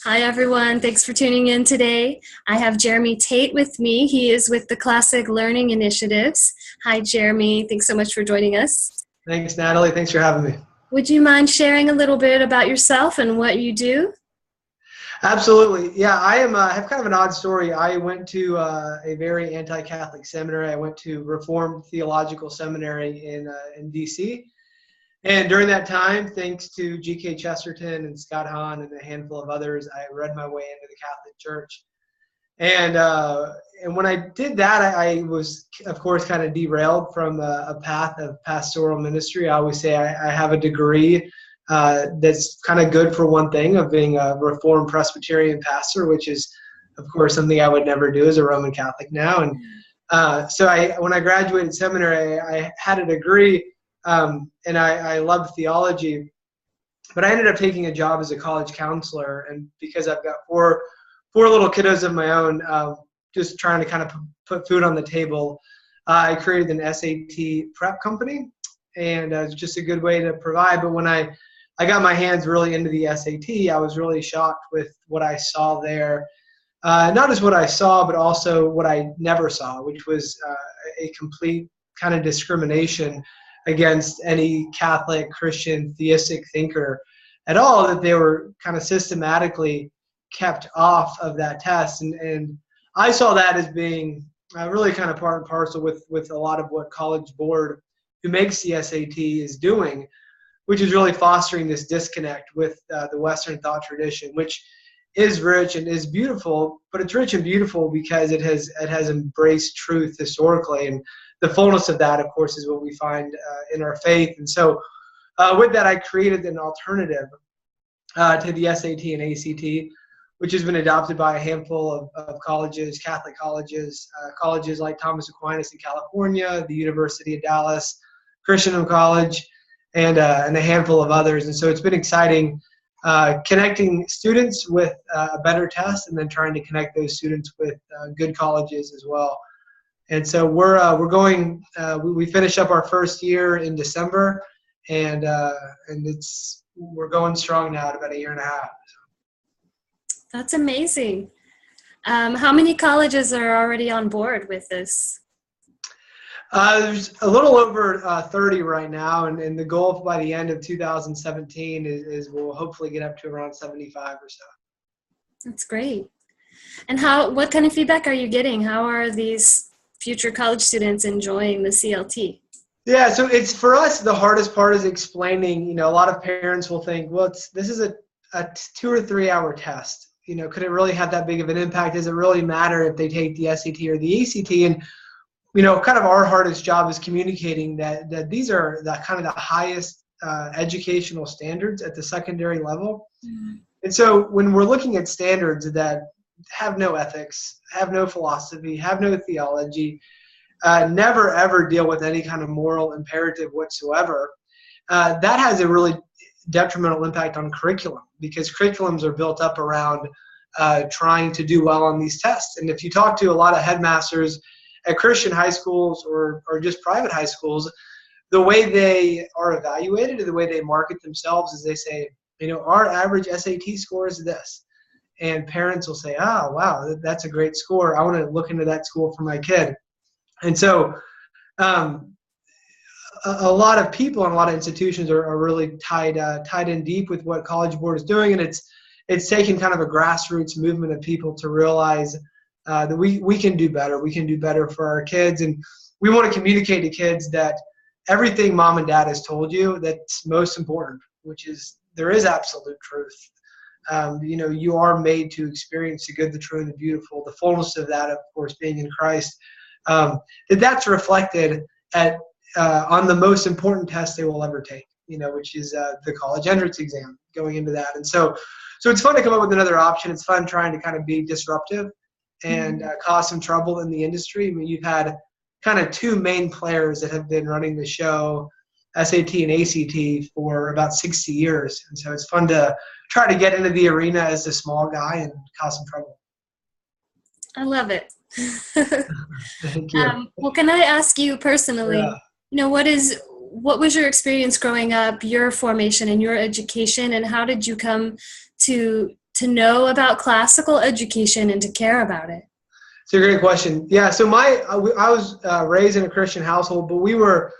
Hi, everyone. Thanks for tuning in today. I have Jeremy Tate with me. He is with the Classic Learning Initiatives. Hi, Jeremy. Thanks so much for joining us. Thanks, Natalie. Thanks for having me. Would you mind sharing a little bit about yourself and what you do? Absolutely. Yeah, I have kind of an odd story. I went to a very anti-Catholic seminary. I went to Reformed Theological Seminary in D.C. And during that time, thanks to G.K. Chesterton and Scott Hahn and a handful of others, I read my way into the Catholic Church. And when I did that, I was, of course, kind of derailed from a path of pastoral ministry. I always say I have a degree that's kind of good for one thing, of being a Reformed Presbyterian pastor, which is, of course, something I would never do as a Roman Catholic now. And so when I graduated seminary, I had a degree, and I loved theology, but I ended up taking a job as a college counselor. And because I've got four little kiddos of my own, just trying to kind of put food on the table, I created an SAT prep company, and it was just a good way to provide. But when I got my hands really into the SAT, I was really shocked with what I saw there. Not just what I saw, but also what I never saw, which was a complete kind of discrimination against any Catholic, Christian, theistic thinker at all, that they were kind of systematically kept off of that test. And I saw that as being really kind of part and parcel with a lot of what College Board, who makes the SAT, is doing, which is really fostering this disconnect with the Western thought tradition, which is rich and is beautiful, but it's rich and beautiful because it has embraced truth historically. And the fullness of that, of course, is what we find in our faith. And so with that, I created an alternative to the SAT and ACT, which has been adopted by a handful of colleges, Catholic colleges, colleges like Thomas Aquinas in California, the University of Dallas, Christian College, and a handful of others. And so it's been exciting connecting students with a better test, and then trying to connect those students with good colleges as well. And so we're going. We finish up our first year in December, and we're going strong now at about a year and a half. That's amazing. How many colleges are already on board with this? There's a little over 30 right now, and the goal by the end of 2017 is we'll hopefully get up to around 75 or so. That's great. And what kind of feedback are you getting? How are these future college students enjoying the CLT? Yeah, so it's, for us, the hardest part is explaining. A lot of parents will think, well, this is a 2 or 3 hour test. Could it really have that big of an impact? Does it really matter if they take the SAT or the ACT? And kind of our hardest job is communicating that these are the kind of the highest educational standards at the secondary level. Mm-hmm. And so when we're looking at standards that have no ethics, have no philosophy, have no theology, never ever deal with any kind of moral imperative whatsoever, that has a really detrimental impact on curriculum, because curriculums are built up around trying to do well on these tests. And if you talk to a lot of headmasters at Christian high schools or just private high schools, the way they are evaluated and the way they market themselves is they say, our average SAT score is this. And parents will say, oh, wow, that's a great score. I want to look into that school for my kid. And so a lot of people and a lot of institutions are really tied in deep with what College Board is doing. And it's taken kind of a grassroots movement of people to realize that we can do better. We can do better for our kids. And we want to communicate to kids that everything mom and dad has told you, that's most important, which is there is absolute truth. You are made to experience the good, the true, and the beautiful, the fullness of that, of course, being in Christ. That's reflected on the most important test they will ever take, which is the college entrance exam, going into that. And so it's fun to come up with another option. It's fun trying to kind of be disruptive and cause some trouble in the industry. I mean, you've had kind of two main players that have been running the show, SAT and ACT, for about 60 years. And so it's fun to try to get into the arena as a small guy and cause some trouble. I love it. Thank you. Well, can I ask you personally, what was your experience growing up, your formation and your education, and how did you come to to know about classical education and to care about it? It's a great question. Yeah, so I was raised in a Christian household, but we were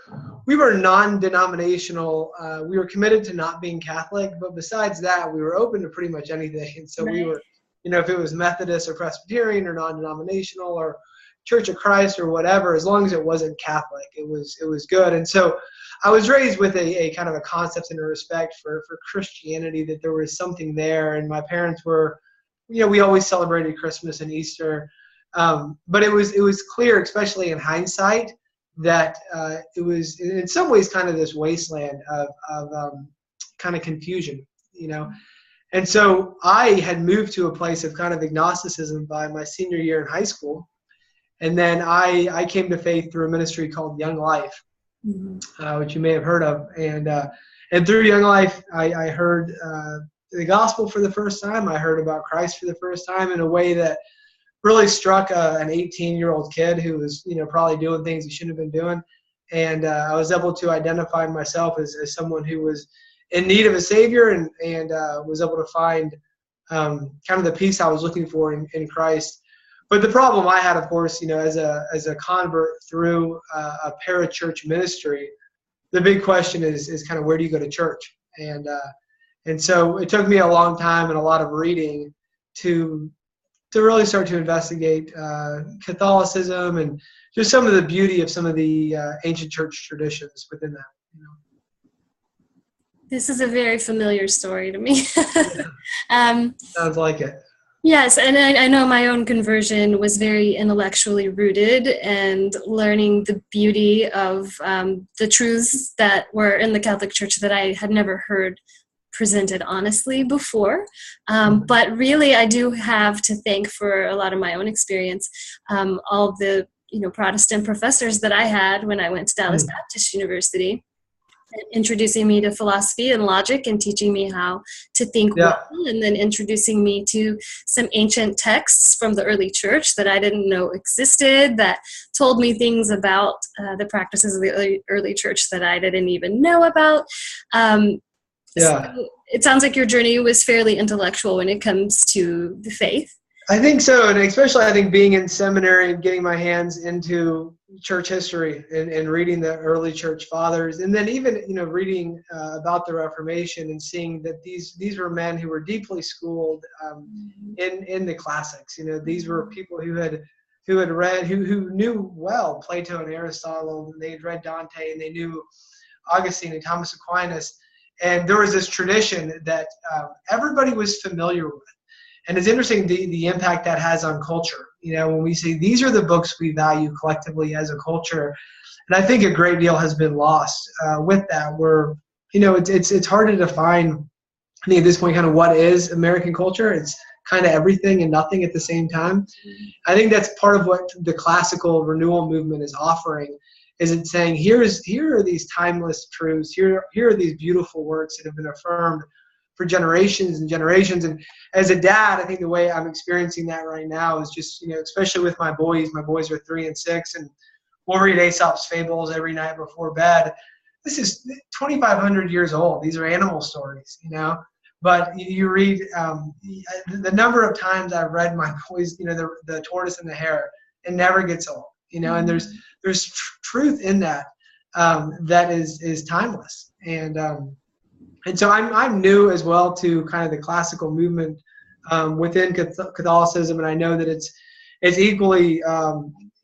non-denominational. We were committed to not being Catholic, but besides that, we were open to pretty much anything. And so we were, if it was Methodist or Presbyterian or non-denominational or Church of Christ or whatever, as long as it wasn't Catholic, it was good. And so I was raised with a kind of a concept and a respect for Christianity, that there was something there. And my parents were, we always celebrated Christmas and Easter. But it was clear, especially in hindsight, that it was in some ways kind of this wasteland of kind of confusion, And so I had moved to a place of kind of agnosticism by my senior year in high school. And then I came to faith through a ministry called Young Life, which you may have heard of. And through Young Life, I heard the gospel for the first time. I heard about Christ for the first time in a way that really struck an 18-year-old kid who was, probably doing things he shouldn't have been doing. And I was able to identify myself as someone who was in need of a savior and was able to find kind of the peace I was looking for in Christ. But the problem I had, of course, as a convert through a parachurch ministry, the big question is kind of, where do you go to church? And so it took me a long time and a lot of reading to really start to investigate Catholicism and just some of the beauty of some of the ancient church traditions within that. This is a very familiar story to me. Sounds like it. Yes, and I know my own conversion was very intellectually rooted, and learning the beauty of the truths that were in the Catholic Church that I had never heard presented honestly before. But really, I do have to thank, for a lot of my own experience, all the Protestant professors that I had when I went to Dallas Baptist University, introducing me to philosophy and logic and teaching me how to think well, and then introducing me to some ancient texts from the early church that I didn't know existed, that told me things about the practices of the early church that I didn't even know about. So it sounds like your journey was fairly intellectual when it comes to the faith. I think so, and especially I think being in seminary and getting my hands into church history and reading the early church fathers, and then even reading about the Reformation and seeing that these were men who were deeply schooled in the classics. These were people who had read, who knew well Plato and Aristotle, and they had read Dante, and they knew Augustine and Thomas Aquinas. And there was this tradition that everybody was familiar with. And it's interesting the impact that has on culture. When we say these are the books we value collectively as a culture, and I think a great deal has been lost with that. Where it's hard to define. I think at this point, kind of what is American culture. It's kind of everything and nothing at the same time. I think that's part of what the classical renewal movement is offering. Is it saying here are these timeless truths, here are these beautiful words that have been affirmed for generations and generations. And as a dad, I think the way I'm experiencing that right now is just, especially with my boys are 3 and 6, and we'll read Aesop's fables every night before bed. This is 2,500 years old. These are animal stories, but you read the number of times I've read my boys, the tortoise and the hare, it never gets old, and there's truth in that that is timeless. And so I'm new as well to kind of the classical movement within Catholicism, and I know that it's equally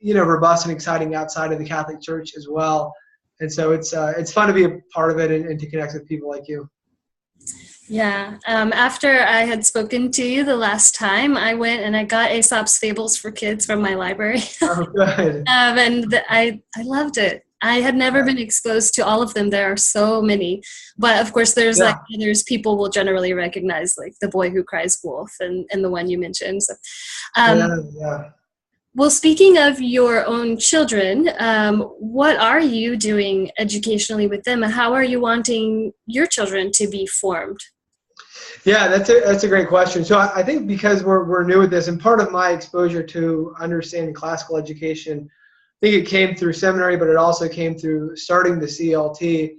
robust and exciting outside of the Catholic Church as well. And so it's fun to be a part of it and to connect with people like you. Yeah. After I had spoken to you the last time, I went and I got Aesop's Fables for Kids from my library. Oh, good. And I loved it. I had never been exposed to all of them. There are so many. But of course, there's people will generally recognize, like The Boy Who Cries Wolf and the one you mentioned. So, Well, speaking of your own children, what are you doing educationally with them? And how are you wanting your children to be formed? Yeah, that's a great question. So I think because we're new at this, and part of my exposure to understanding classical education, I think it came through seminary, but it also came through starting the CLT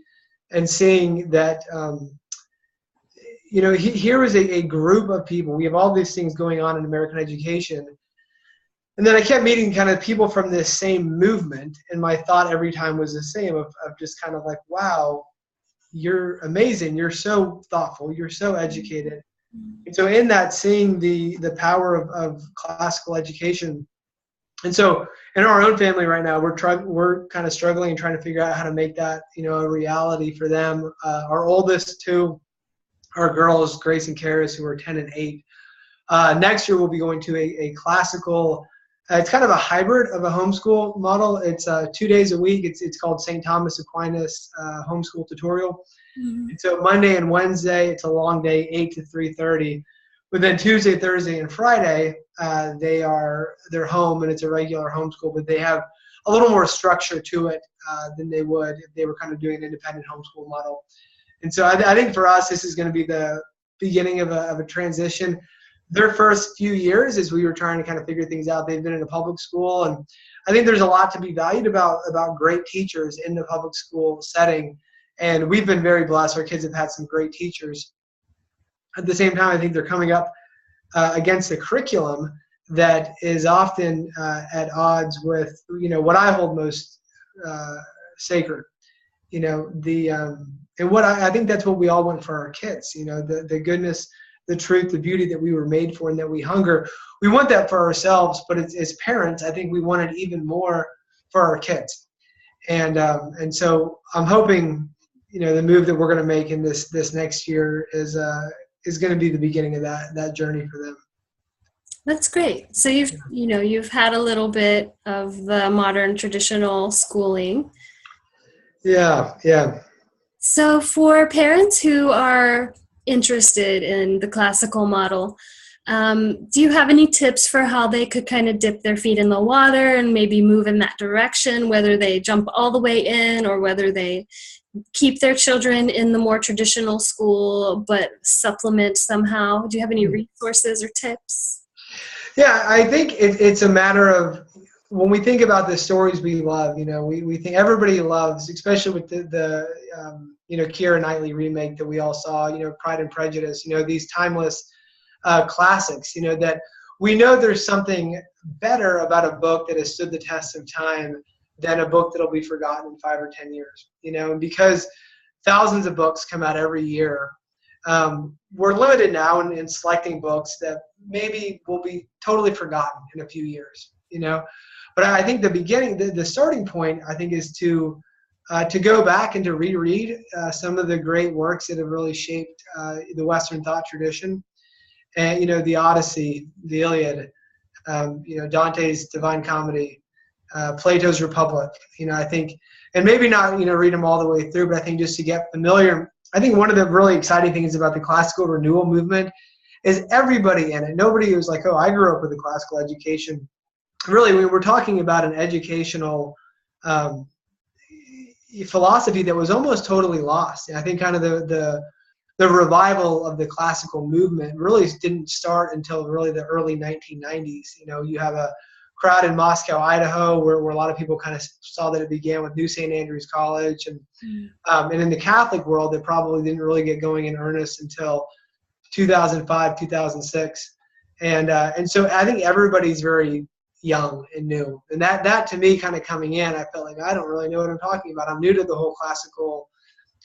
and seeing that, here is a group of people. We have all these things going on in American education. And then I kept meeting kind of people from this same movement. And my thought every time was the same of just kind of like, wow, you're amazing. You're so thoughtful. You're so educated. And so in that, seeing the power of classical education. And so in our own family right now, we're kind of struggling and trying to figure out how to make that, a reality for them. Our oldest two are girls, Grace and Karis, who are 10 and 8. Next year, we'll be going to a classical, it's kind of a hybrid of a homeschool model. It's 2 days a week. It's called St. Thomas Aquinas Homeschool Tutorial. Mm-hmm. And so Monday and Wednesday, it's a long day, 8 to 3:30. But then Tuesday, Thursday, and Friday, they're home, and it's a regular homeschool, but they have a little more structure to it than they would if they were kind of doing an independent homeschool model. And so I think for us, this is going to be the beginning of a transition. Their first few years, as we were trying to kind of figure things out, they've been in a public school, and I think there's a lot to be valued about great teachers in the public school setting. And we've been very blessed. Our kids have had some great teachers. At the same time, I think they're coming up against a curriculum that is often at odds with, what I hold most sacred. And what I think that's what we all want for our kids. The goodness, the truth, the beauty that we were made for and that we hunger. We want that for ourselves, but as parents, I think we want it even more for our kids. And so I'm hoping, the move that we're going to make in this next year is going to be the beginning of that journey for them. That's great. So you've had a little bit of the modern traditional schooling. Yeah. So for parents who are interested in the classical model, do you have any tips for how they could kind of dip their feet in the water and maybe move in that direction, whether they jump all the way in or whether they keep their children in the more traditional school but supplement somehow? Do you have any resources or tips? Yeah, I think it's a matter of, when we think about the stories we love, we think everybody loves, especially with the Keira Knightley remake that we all saw, Pride and Prejudice, these timeless classics, that we know there's something better about a book that has stood the test of time than a book that'll be forgotten in 5 or 10 years, and because thousands of books come out every year, we're limited now in selecting books that maybe will be totally forgotten in a few years, But I think the starting point, I think, is to go back and to reread some of the great works that have really shaped the Western thought tradition, and the Odyssey, the Iliad, Dante's Divine Comedy, Plato's Republic. I think, and maybe not read them all the way through, but I think just to get familiar. I think one of the really exciting things about the classical renewal movement is everybody in it. Nobody was like, oh, I grew up with a classical education. Really, we were talking about an educational philosophy that was almost totally lost. And I think kind of the revival of the classical movement really didn't start until really the early 1990s. You have a crowd in Moscow, Idaho, where a lot of people kind of saw that it began with New St. Andrews College. And in the Catholic world, it probably didn't really get going in earnest until 2005, 2006. And so I think everybody's very young and new. And that to me, kind of coming in, I felt like I don't really know what I'm talking about. I'm new to the whole classical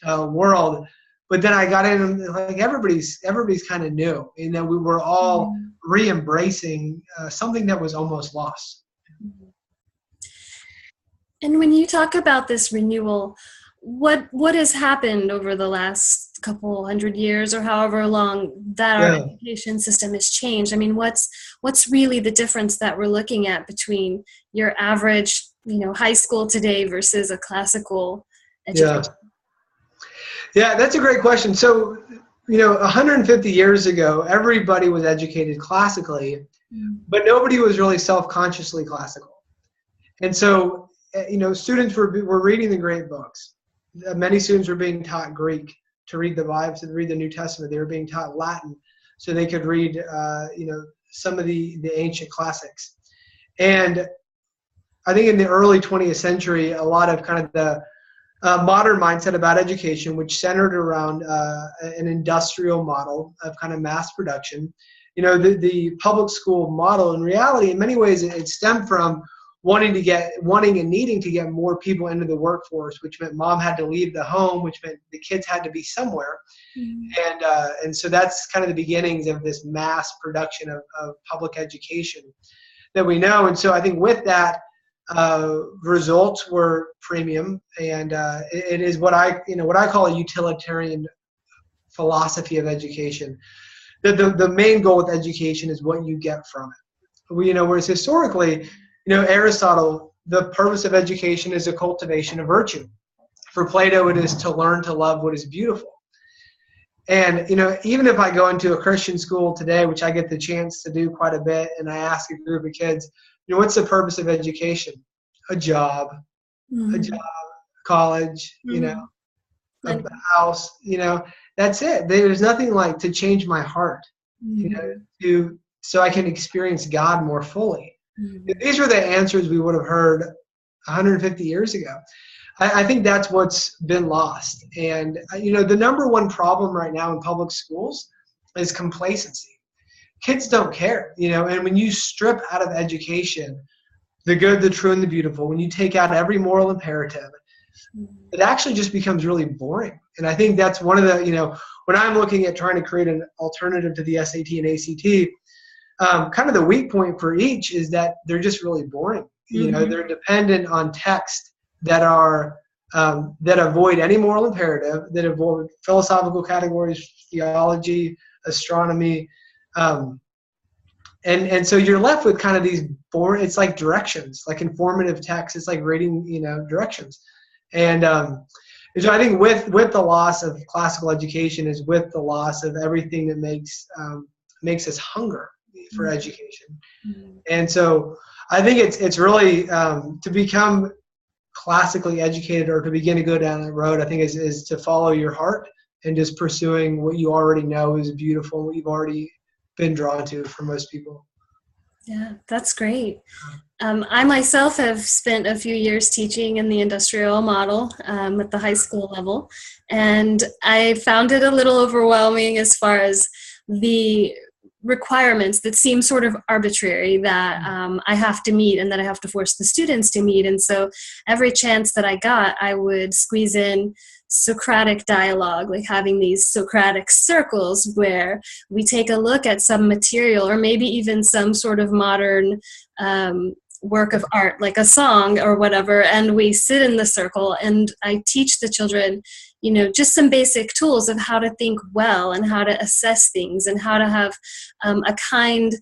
world. But then I got in, and like everybody's kind of new, and then we were all re-embracing something that was almost lost. And when you talk about this renewal, what has happened over the last couple hundred years, or however long that our education system has changed? I mean, what's really the difference that we're looking at between your average, high school today versus a classical education? Yeah, that's a great question. So, 150 years ago, everybody was educated classically, but nobody was really self-consciously classical. And so, students were reading the great books. Many students were being taught Greek to read the Bible, to read the New Testament. They were being taught Latin so they could read, some of the ancient classics. And I think in the early 20th century, a lot of kind of modern mindset about education, which centered around an industrial model of kind of mass production. You know, the public school model, in reality, in many ways, it stemmed from wanting and needing to get more people into the workforce, which meant mom had to leave the home, which meant the kids had to be somewhere. And so that's kind of the beginnings of this mass production of public education that we know. And so I think with that, results were premium, and it is what I call a utilitarian philosophy of education. The main goal with education is what you get from it. Whereas historically, Aristotle, the purpose of education is a cultivation of virtue. For Plato, it is to learn to love what is beautiful. And, even if I go into a Christian school today, which I get the chance to do quite a bit, and I ask a group of kids, what's the purpose of education? A job, college, a house, that's it. There's nothing like to change my heart, so I can experience God more fully. These were the answers we would have heard 150 years ago. I think that's what's been lost. And, the number one problem right now in public schools is complacency. Kids don't care, and when you strip out of education the good, the true, and the beautiful, when you take out every moral imperative, it actually just becomes really boring. And I think that's one of the, when I'm looking at trying to create an alternative to the SAT and ACT, kind of the weak point for each is that they're just really boring. They're dependent on text that are that avoid any moral imperative, that avoid philosophical categories, theology, astronomy, and so you're left with kind of these boring. It's like directions, like informative text. It's like reading, directions, and so I think with the loss of classical education is with the loss of everything that makes us hunger for education, and so I think it's really to become classically educated or to begin to go down that road, I think is to follow your heart and just pursuing what you already know is beautiful, what you've already been drawn to for most people. Yeah, that's great. I myself have spent a few years teaching in the industrial model at the high school level, and I found it a little overwhelming as far as the requirements that seem sort of arbitrary that I have to meet and that I have to force the students to meet. And so every chance that I got, I would squeeze in Socratic dialogue, like having these Socratic circles where we take a look at some material or maybe even some sort of modern work of art, like a song or whatever, and we sit in the circle and I teach the children, just some basic tools of how to think well and how to assess things and how to have a kind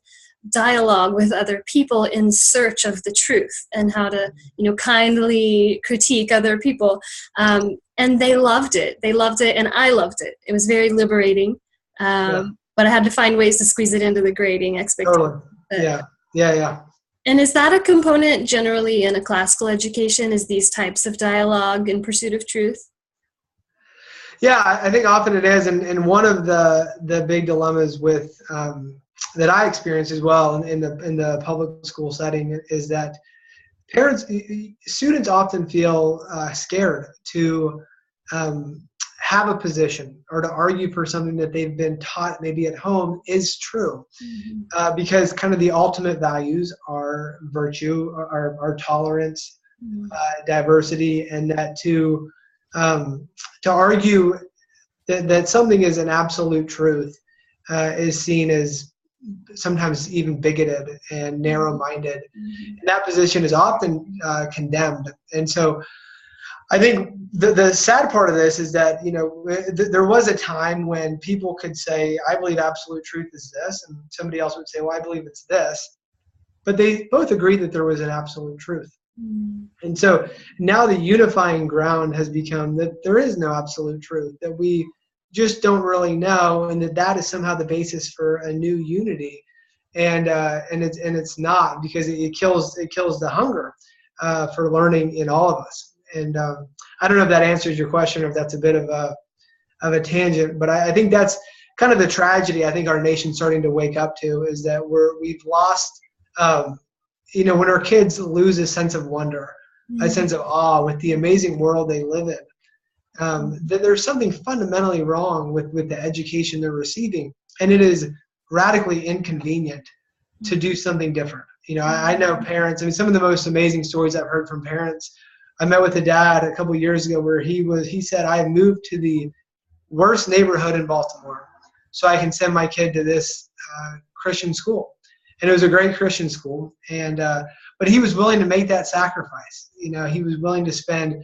dialogue with other people in search of the truth and how to, kindly critique other people. And they loved it. They loved it and I loved it. It was very liberating. But I had to find ways to squeeze it into the grading expectation. Totally. Yeah. And is that a component generally in a classical education, is these types of dialogue in pursuit of truth? Yeah, I think often it is. And one of the big dilemmas with that I experience as well in the public school setting is that students often feel scared to have a position or to argue for something that they've been taught maybe at home is true, because kind of the ultimate values are virtue, are tolerance, diversity, and that to argue that something is an absolute truth is seen as sometimes even bigoted and narrow-minded. And that position is often condemned. And so I think the sad part of this is that, there was a time when people could say, I believe absolute truth is this, and somebody else would say, well, I believe it's this. But they both agreed that there was an absolute truth. And so now the unifying ground has become that there is no absolute truth, that we just don't really know, and that is somehow the basis for a new unity. And it's not, because it kills the hunger for learning in all of us. And I don't know if that answers your question or if that's a bit of a tangent, but I think that's kind of the tragedy I think our nation's starting to wake up to, is that we've lost, when our kids lose a sense of wonder, a sense of awe with the amazing world they live in. That there's something fundamentally wrong with the education they're receiving, and it is radically inconvenient to do something different. I know parents. I mean, some of the most amazing stories I've heard from parents. I met with a dad a couple years ago where he said, "I moved to the worst neighborhood in Baltimore so I can send my kid to this Christian school," and it was a great Christian school, and but he was willing to make that sacrifice. He was willing to spend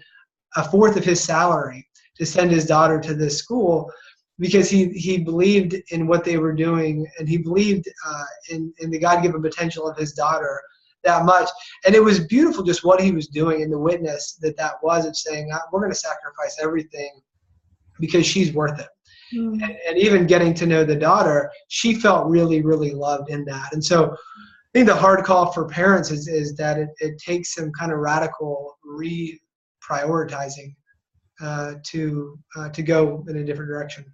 a fourth of his salary to send his daughter to this school because he believed in what they were doing, and he believed in the God-given potential of his daughter that much. And it was beautiful just what he was doing and the witness that was of saying, we're going to sacrifice everything because she's worth it. And even getting to know the daughter, she felt really, really loved in that. And so I think the hard call for parents is that it takes some kind of radical reprioritizing to go in a different direction.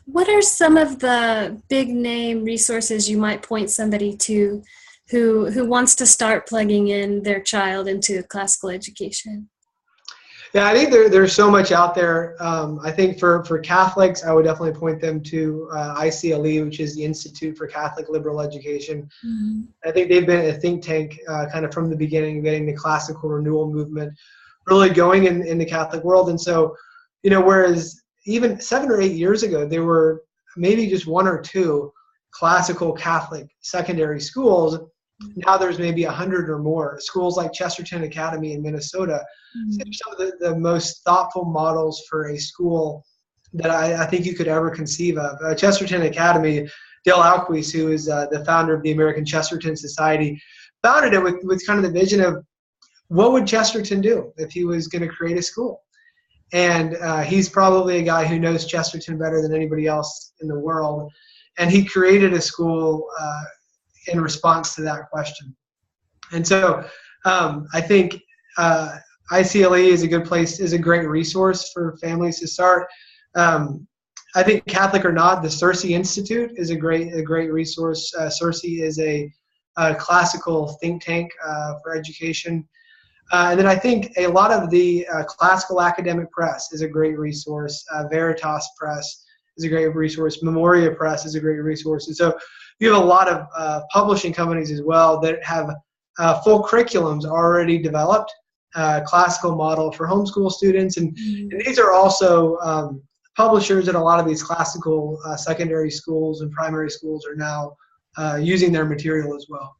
What are some of the big name resources you might point somebody to who wants to start plugging in their child into classical education? Yeah, I think there's so much out there. I think for Catholics, I would definitely point them to ICLE, which is the Institute for Catholic Liberal Education. I think they've been a think tank kind of from the beginning, getting the classical renewal movement really going in the Catholic world. And so, whereas even 7 or 8 years ago, there were maybe just 1 or 2 classical Catholic secondary schools. Now there's maybe 100 or more. Schools like Chesterton Academy in Minnesota, some of the most thoughtful models for a school that I think you could ever conceive of. Chesterton Academy, Dale Alquist, who is the founder of the American Chesterton Society, founded it with kind of the vision of what would Chesterton do if he was going to create a school. And he's probably a guy who knows Chesterton better than anybody else in the world. And he created a school in response to that question. And so I think ICLE is a good place, is a great resource for families to start. I think Catholic or not, the Circe Institute is a great resource. Circe is a classical think tank for education. And then I think a lot of the classical academic press is a great resource. Veritas Press is a great resource. Memoria Press is a great resource. And so you have a lot of publishing companies as well that have full curriculums already developed, classical model for homeschool students. And these are also publishers that a lot of these classical secondary schools and primary schools are now using their material as well.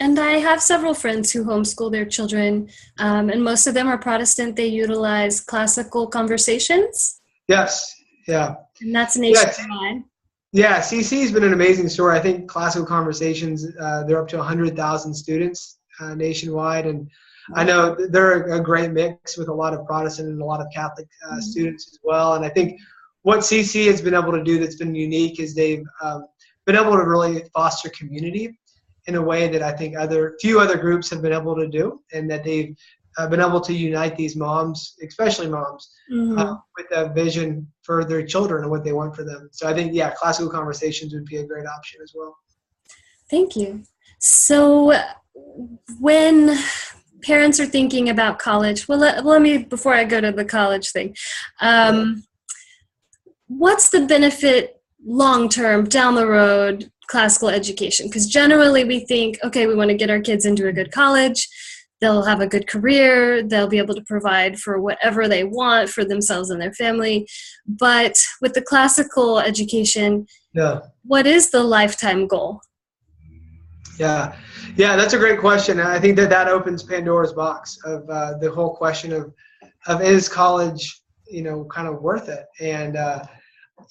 And I have several friends who homeschool their children, and most of them are Protestant. They utilize classical conversations. Yes, yeah. And that's nationwide. Yeah, CC has been an amazing story. I think classical conversations, they're up to 100,000 students nationwide. And I know they're a great mix with a lot of Protestant and a lot of Catholic students as well. And I think what CC has been able to do that's been unique is they've been able to really foster community in a way that I think few other groups have been able to do, and that they've been able to unite these moms, especially moms, with a vision for their children and what they want for them. So I think, yeah, classical conversations would be a great option as well. Thank you. So when parents are thinking about college, let me, before I go to the college thing, what's the benefit long-term down the road classical education? Because generally we think, okay, we want to get our kids into a good college, they'll have a good career, they'll be able to provide for whatever they want for themselves and their family. But with the classical education, what is the lifetime goal? Yeah, that's a great question. And I think that opens Pandora's box of the whole question of is college, kind of worth it? And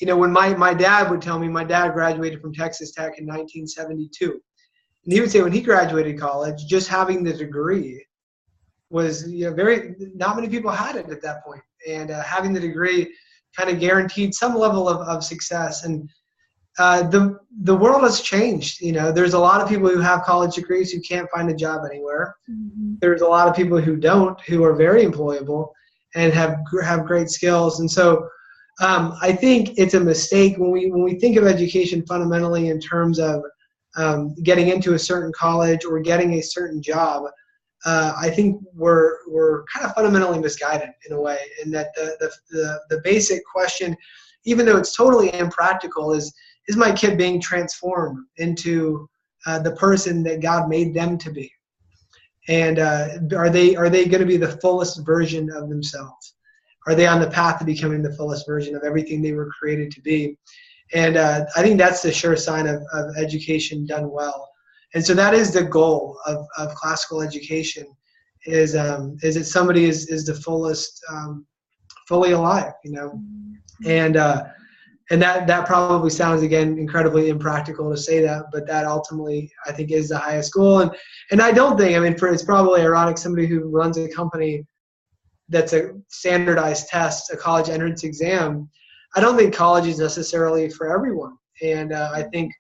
when my dad would tell me, my dad graduated from Texas Tech in 1972. And he would say when he graduated college, just having the degree was, not many people had it at that point. And having the degree kind of guaranteed some level of success. And the world has changed. There's a lot of people who have college degrees who can't find a job anywhere. There's a lot of people who don't, who are very employable and have great skills. And so I think it's a mistake when we think of education fundamentally in terms of getting into a certain college or getting a certain job. I think we're kind of fundamentally misguided in a way, in that the basic question, even though it's totally impractical, is my kid being transformed into the person that God made them to be? And are they going to be the fullest version of themselves? Are they on the path to becoming the fullest version of everything they were created to be? And I think that's the sure sign of education done well. And so that is the goal of classical education, is that somebody is the fullest, fully alive, and that probably sounds, again, incredibly impractical to say that, but that ultimately I think is the highest goal. And I don't think, it's probably ironic, somebody who runs a company that's a standardized test, a college entrance exam, I don't think college is necessarily for everyone. And I think,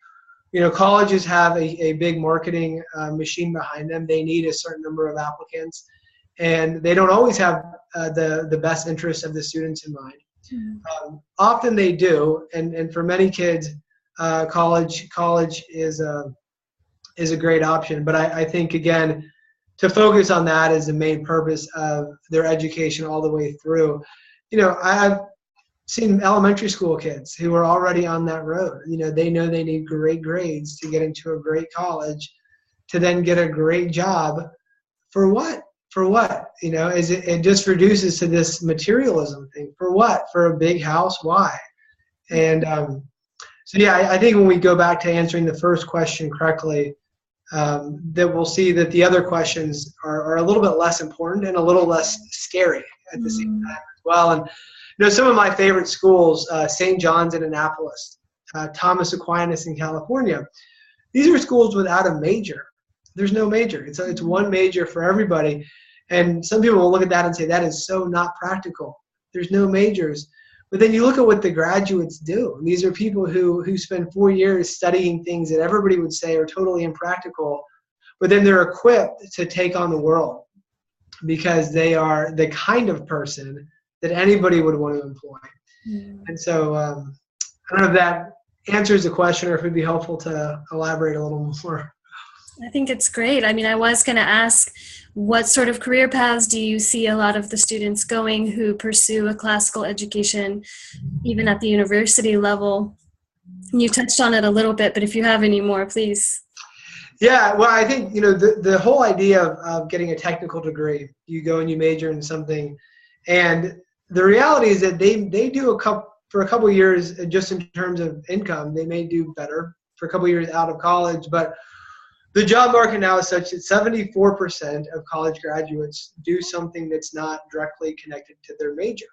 colleges have a big marketing machine behind them. They need a certain number of applicants, and they don't always have the best interests of the students in mind. Mm-hmm. Often they do, and for many kids, college is a great option. But I think, again, to focus on that as the main purpose of their education all the way through. I've seen elementary school kids who are already on that road. They know they need great grades to get into a great college, to then get a great job. For what? It just reduces to this materialism thing. For what? For a big house? Why? And so yeah, I think when we go back to answering the first question correctly, that we'll see that the other questions are a little bit less important and a little less scary at the same time as well. And some of my favorite schools, St. John's in Annapolis, Thomas Aquinas in California, these are schools without a major. There's no major. It's one major for everybody. And some people will look at that and say, that is so not practical. There's no majors. But then you look at what the graduates do. And these are people who spend 4 years studying things that everybody would say are totally impractical, but then they're equipped to take on the world because they are the kind of person that anybody would want to employ. And so I don't know if that answers the question or if it'd be helpful to elaborate a little more. I think it's great. I was going to ask, what sort of career paths do you see a lot of the students going who pursue a classical education, even at the university level? You touched on it a little bit, but if you have any more, please. Yeah, well, I think, the whole idea of getting a technical degree, you go and you major in something, and the reality is that they do for a couple of years, just in terms of income, they may do better for a couple of years out of college, but the job market now is such that 74% of college graduates do something that's not directly connected to their major.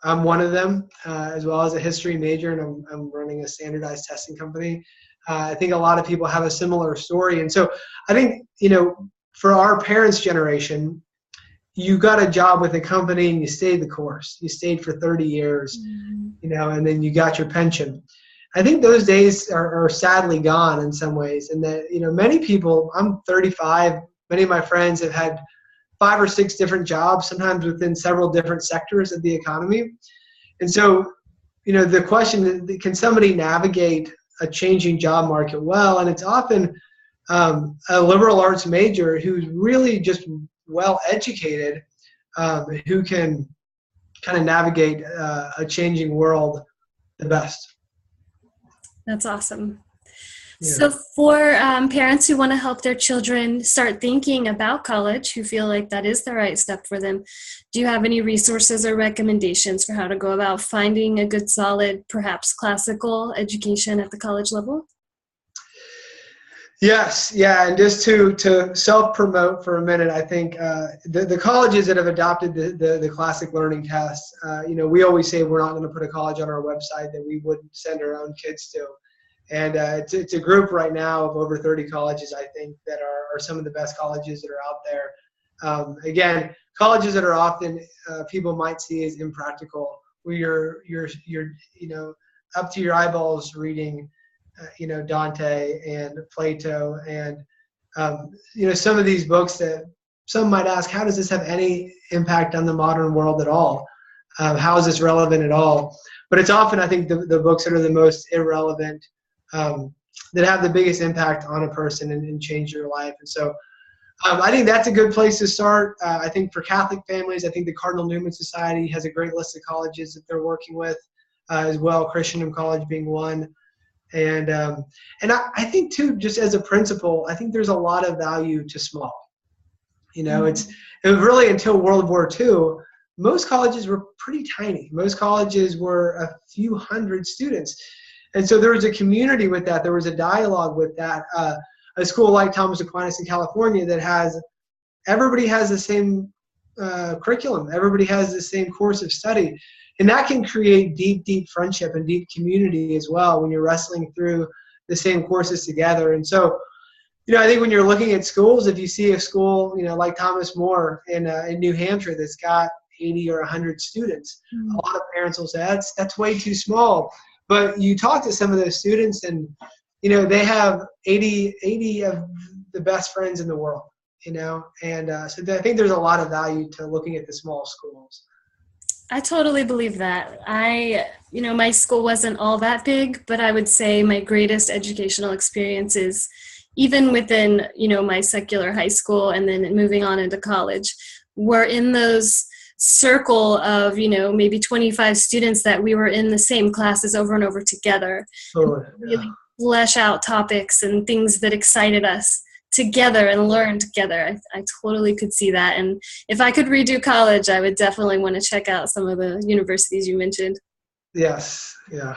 I'm one of them, as well as a history major, and I'm running a standardized testing company. I think a lot of people have a similar story. And so I think, for our parents' generation, you got a job with a company and you stayed the course. You stayed for 30 years, and then you got your pension. I think those days are sadly gone in some ways, and that, many people, I'm 35, many of my friends have had 5 or 6 different jobs, sometimes within several different sectors of the economy. And so, the question, can somebody navigate a changing job market well? And it's often a liberal arts major who's really just well educated, who can kind of navigate a changing world the best. That's awesome. Yeah. So for parents who want to help their children start thinking about college, who feel like that is the right step for them, do you have any resources or recommendations for how to go about finding a good, solid, perhaps classical education at the college level? Yes, yeah, and just to self-promote for a minute, I think the colleges that have adopted the classic learning test, we always say we're not going to put a college on our website that we wouldn't send our own kids to. And it's a group right now of over 30 colleges, I think, that are some of the best colleges that are out there. Again, colleges that are often people might see as impractical, where you're up to your eyeballs reading Dante and Plato and some of these books that some might ask, how does this have any impact on the modern world at all? How is this relevant at all? But it's often, I think, the books that are the most irrelevant, that have the biggest impact on a person and change their life. And so I think that's a good place to start. I think for Catholic families, I think the Cardinal Newman Society has a great list of colleges that they're working with as well, Christendom College being one. And I think too, just as a principle, I think there's a lot of value to small. You know, it was really until World War II, most colleges were pretty tiny. Most colleges were a few hundred students. And so there was a community with that. There was a dialogue with that. A school like Thomas Aquinas in California that everybody has the same curriculum. Everybody has the same course of study. And that can create deep, deep friendship and deep community as well when you're wrestling through the same courses together. And so, you know, I think when you're looking at schools, if you see a school, you know, like Thomas More in New Hampshire that's got 80 or 100 students, a lot of parents will say, that's way too small. But you talk to some of those students and, you know, they have 80 of the best friends in the world, you know. And so I think there's a lot of value to looking at the small schools. I totally believe that. My school wasn't all that big, but I would say my greatest educational experiences, even within, my secular high school and then moving on into college, were in those circle of, maybe 25 students that we were in the same classes over and over together. Totally. Really flesh out topics and things that excited us together and learn together. I totally could see that. And if I could redo college, I would definitely want to check out some of the universities you mentioned. Yes. Yeah.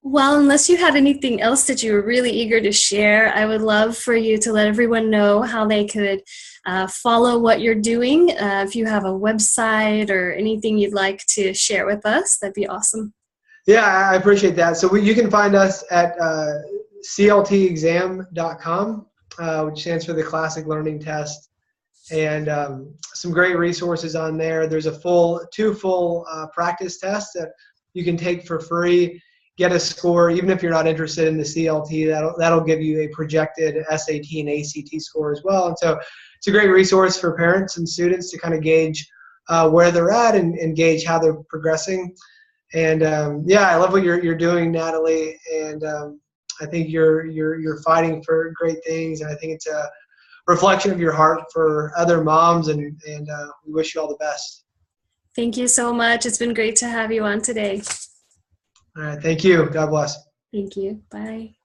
Well, unless you had anything else that you were really eager to share, I would love for you to let everyone know how they could follow what you're doing. If you have a website or anything you'd like to share with us, that'd be awesome. Yeah, I appreciate that. So you can find us at cltexam.com. Which stands for the Classic Learning Test, and some great resources on there. There's two full practice tests that you can take for free, get a score, even if you're not interested in the CLT, that'll give you a projected SAT and ACT score as well. And so it's a great resource for parents and students to kind of gauge where they're at and gauge how they're progressing. And I love what you're doing, Natalie, and I think you're fighting for great things, and I think it's a reflection of your heart for other moms, and we wish you all the best. Thank you so much. It's been great to have you on today. All right. Thank you. God bless. Thank you. Bye.